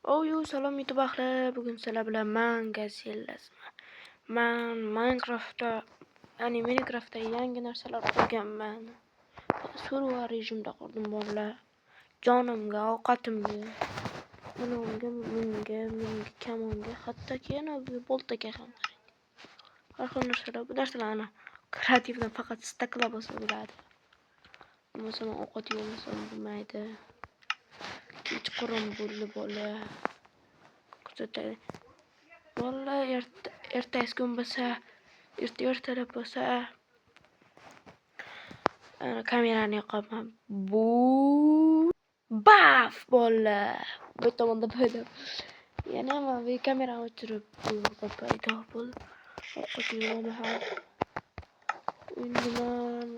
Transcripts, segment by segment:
Salom YouTube ahli. Bugun sizlar bilan man Gazellazman. Man Minecraftda, ya'ni Minecraftda yangi narsalar qurganman. Survival rejimda qurdim bolalar. Jonimga, ovqatimga, bunga, kamonga, hattoki yana bu boltaga ham qarang. Har xil narsalar, bu narsalarni kreativdan faqat staklab olsa bo'ladi. Masalan, ovqat yemasam bo'lmaydi. Kechqurun bo'ldi bola. Bola ertasi kun bo'lsa, ertalab bo'lsa kamerani yoqaman. Bu baf bola. Bu tomonda paydo. Yana men bu kamerani o'chirib bu paydo bo'ldi. Ovqat yeyman. Endi men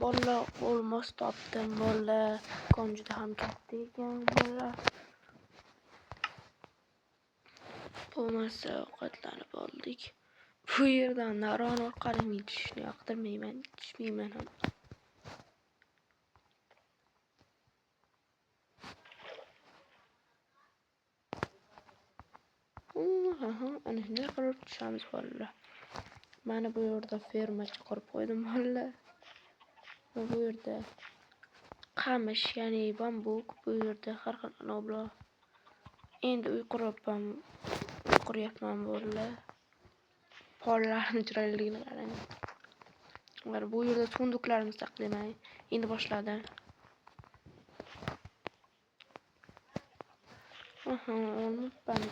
bola olmos topdim bola. Kon juda ham katta ekan bola. Bo'lmasa ovqatlanib oldik. Bu yerdan naron orqali tushishni yoqtirmayman, tushmayman ham. Ana shunday qilib tushamiz bolalar. Mana bu yerda fermacha qurib qo'ydim bolalar. Bu yerda qamish, ya'ni bambuk, bu yerda har xil anoblar. Endi uy quryapman bolalar. Pollarni chiroyliligini qarang. Mana bu yerda sunduqlarimizni saqlayman. Endi boshladim. Olmabman.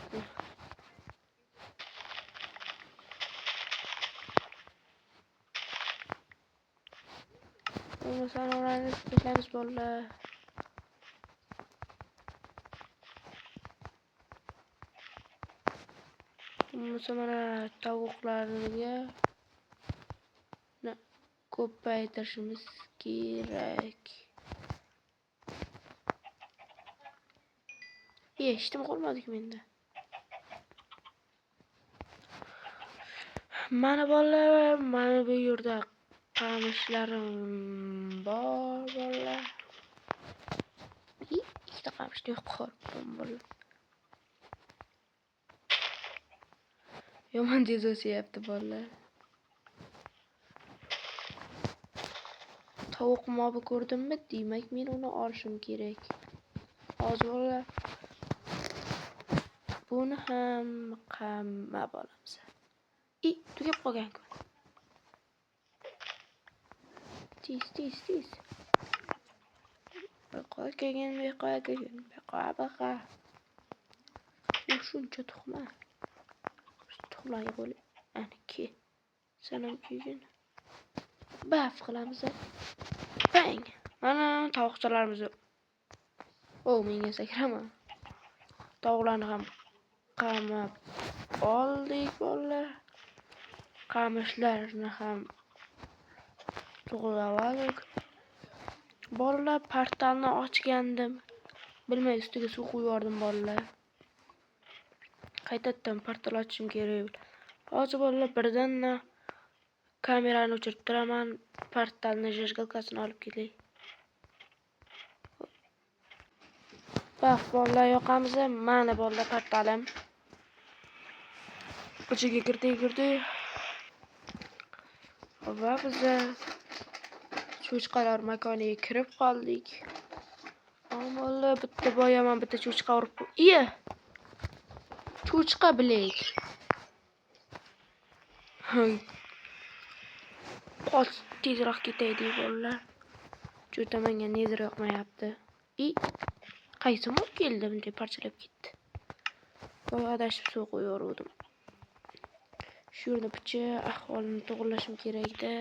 Mesela orayı işlemiz bolalar. Mesela tavuklarga ko'paytirishimiz kerak. Eshitib qolmadik menda. Mana bolalar, mana bu yerda qamushlarim bor bolalar. Ikkita qamushni yo'qotdim bolalar. Yomon tez o'syapti bolalar. Tovuq mobi ko'rdimmi? Demak, men uni olishim kerak. Hozir bolalar. Buni ham qamab olamiz. Tugab qolgan-ku. Tez. Baqa. U shuncha tuxma. Tuxumlarga bo'lib, aniki. Sanam kelgan. Baf qilamiz. Bang. Mana tovuqchalarimiz. Menga sakraman. Tovuqlarni ham qamab oldik bolalar. Qamushlarni ham tug'ilib oldik. Bolalar, portalni ochgandim. Bilmay ustiga suv quyib yubordim bolalar. Qaytadan portal ochishim kerak. Hozir bolalar birdan kamerani o'chirib turaman. Portalni zhajgalkasini olib kelay. Baf bolalar, yoqamiz. Mana bolalar portalim. Ichiga kirdik. Va biz cho'chqalar makoniga kirib qoldik. Ammo bitta boyaman, bitta cho'chqa urib. Cho'chqa bilek. Tezroq ketaylik bolalar. Juda menga nezir yoqmayapti. Qaysi mob keldi bunday parchalab ketdi. Voy, adashib suv qo'yaverdim. Shu yerda picha ahvolini to'g'rilashim kerak-da.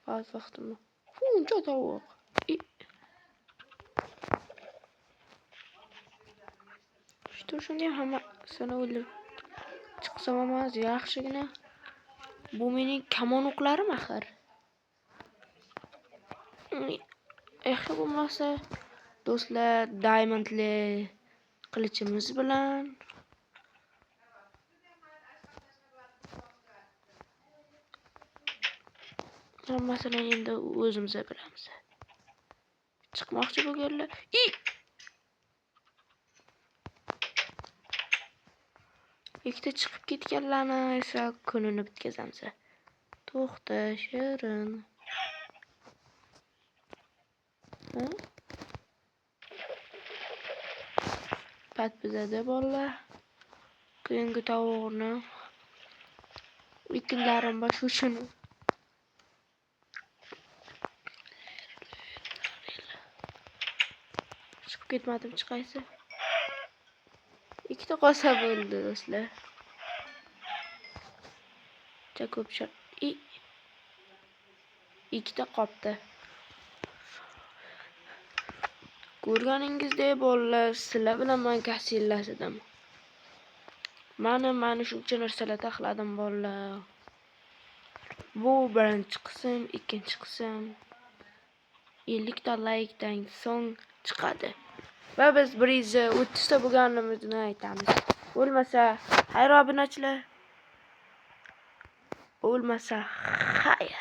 Vaqtim. Uncha tovuq. Shunday hammasini o'ldirib chiqsam emas, yaxshigina. Bu mening kamon o'qlarim axir. Yaxshi bo'lmasa, do'stlar, diamondli qilichimiz bilan hammasini endi o'zimiz bilamiz. Chiqmoqchi bo'lganlar. Ikkita chiqib ketganlarni esa kunini bitkazamiz. To'xta, Shirin. Ha? Pat bizada bolalar. Keyingi tovuqni ikkinlarim bor shuni. Chiqib ketmadim, chiqaysi. Ikkita qosa bo'ldi do'stlar. Ko'pchar ikkita qopdi. Ko'rganingizdek bolalar, sizlar bilan men kasillasidim. Mana shuncha narsalar taxladim bolalar. Bu birinchi qism, ikkinchi qism 50 ta laykdan so'ng chiqadi. Va biz 130 ta bo'lganimizni aytamiz. Bo'lmasa, xayr obunachilar. Bo'lmasa, xayr.